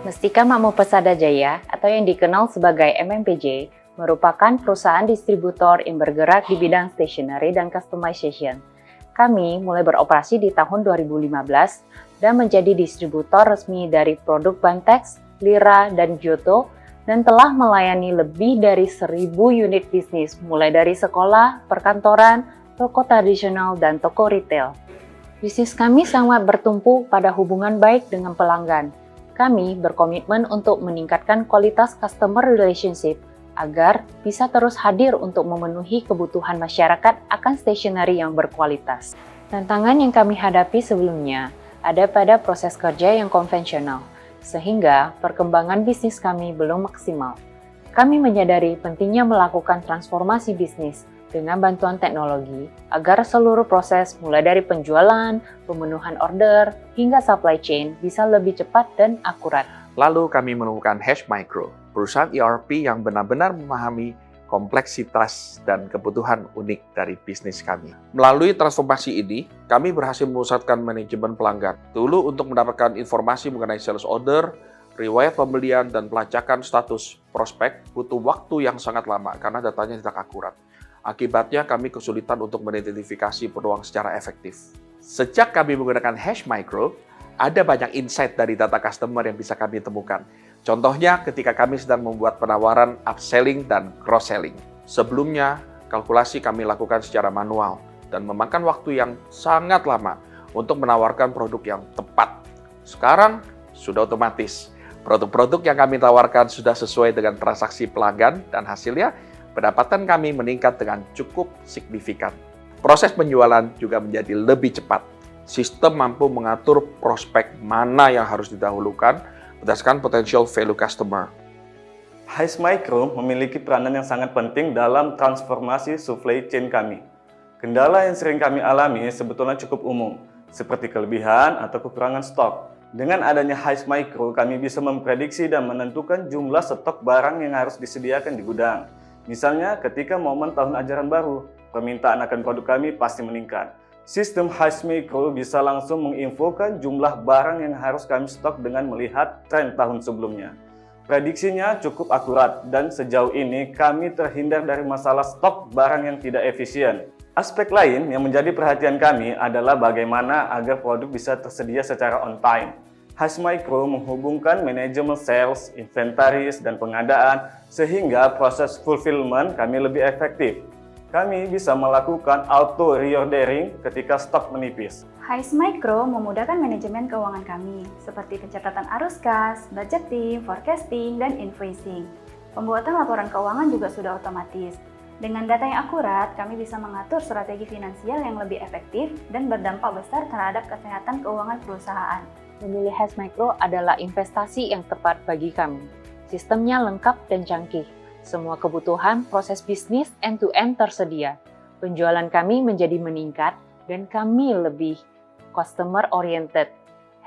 Mustika Makmur Persada Jaya atau yang dikenal sebagai MMPJ merupakan perusahaan distributor yang bergerak di bidang stationery dan customization. Kami mulai beroperasi di tahun 2015 dan menjadi distributor resmi dari produk Bantex, Lira, dan Giotto dan telah melayani lebih dari 1.000 unit bisnis mulai dari sekolah, perkantoran, toko tradisional, dan toko retail. Bisnis kami sangat bertumpu pada hubungan baik dengan pelanggan. Kami berkomitmen untuk meningkatkan kualitas customer relationship agar bisa terus hadir untuk memenuhi kebutuhan masyarakat akan stationery yang berkualitas. Tantangan yang kami hadapi sebelumnya ada pada proses kerja yang konvensional, sehingga perkembangan bisnis kami belum maksimal. Kami menyadari pentingnya melakukan transformasi bisnis dengan bantuan teknologi agar seluruh proses mulai dari penjualan, pemenuhan order, hingga supply chain bisa lebih cepat dan akurat. Lalu kami menemukan Hashmicro, perusahaan ERP yang benar-benar memahami kompleksitas dan kebutuhan unik dari bisnis kami. Melalui transformasi ini, kami berhasil memusatkan manajemen pelanggan. Dulu untuk mendapatkan informasi mengenai sales order, riwayat pembelian, dan pelacakan status prospek butuh waktu yang sangat lama karena datanya tidak akurat. Akibatnya kami kesulitan untuk mengidentifikasi peluang secara efektif. Sejak kami menggunakan Hashmicro, ada banyak insight dari data customer yang bisa kami temukan. Contohnya ketika kami sedang membuat penawaran upselling dan cross-selling. Sebelumnya, kalkulasi kami lakukan secara manual dan memakan waktu yang sangat lama untuk menawarkan produk yang tepat. Sekarang, sudah otomatis. Produk-produk yang kami tawarkan sudah sesuai dengan transaksi pelanggan dan hasilnya pendapatan kami meningkat dengan cukup signifikan. Proses penjualan juga menjadi lebih cepat. Sistem mampu mengatur prospek mana yang harus didahulukan berdasarkan potential value customer. Hashmicro memiliki peranan yang sangat penting dalam transformasi supply chain kami. Kendala yang sering kami alami sebetulnya cukup umum, seperti kelebihan atau kekurangan stok. Dengan adanya Hashmicro, kami bisa memprediksi dan menentukan jumlah stok barang yang harus disediakan di gudang. Misalnya, ketika momen tahun ajaran baru, permintaan akan produk kami pasti meningkat. Sistem Hashmicro bisa langsung menginfokan jumlah barang yang harus kami stok dengan melihat tren tahun sebelumnya. Prediksinya cukup akurat dan sejauh ini kami terhindar dari masalah stok barang yang tidak efisien. Aspek lain yang menjadi perhatian kami adalah bagaimana agar produk bisa tersedia secara on time. Hashmicro menghubungkan manajemen sales, inventaris, dan pengadaan sehingga proses fulfillment kami lebih efektif. Kami bisa melakukan auto reordering ketika stok menipis. Hashmicro memudahkan manajemen keuangan kami, seperti pencatatan arus kas, budgeting, forecasting, dan invoicing. Pembuatan laporan keuangan juga sudah otomatis. Dengan data yang akurat, kami bisa mengatur strategi finansial yang lebih efektif dan berdampak besar terhadap kesehatan keuangan perusahaan. Memilih Hashmicro adalah investasi yang tepat bagi kami. Sistemnya lengkap dan canggih. Semua kebutuhan proses bisnis end-to-end tersedia. Penjualan kami menjadi meningkat dan kami lebih customer-oriented.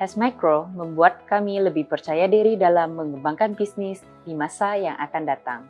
Hashmicro membuat kami lebih percaya diri dalam mengembangkan bisnis di masa yang akan datang.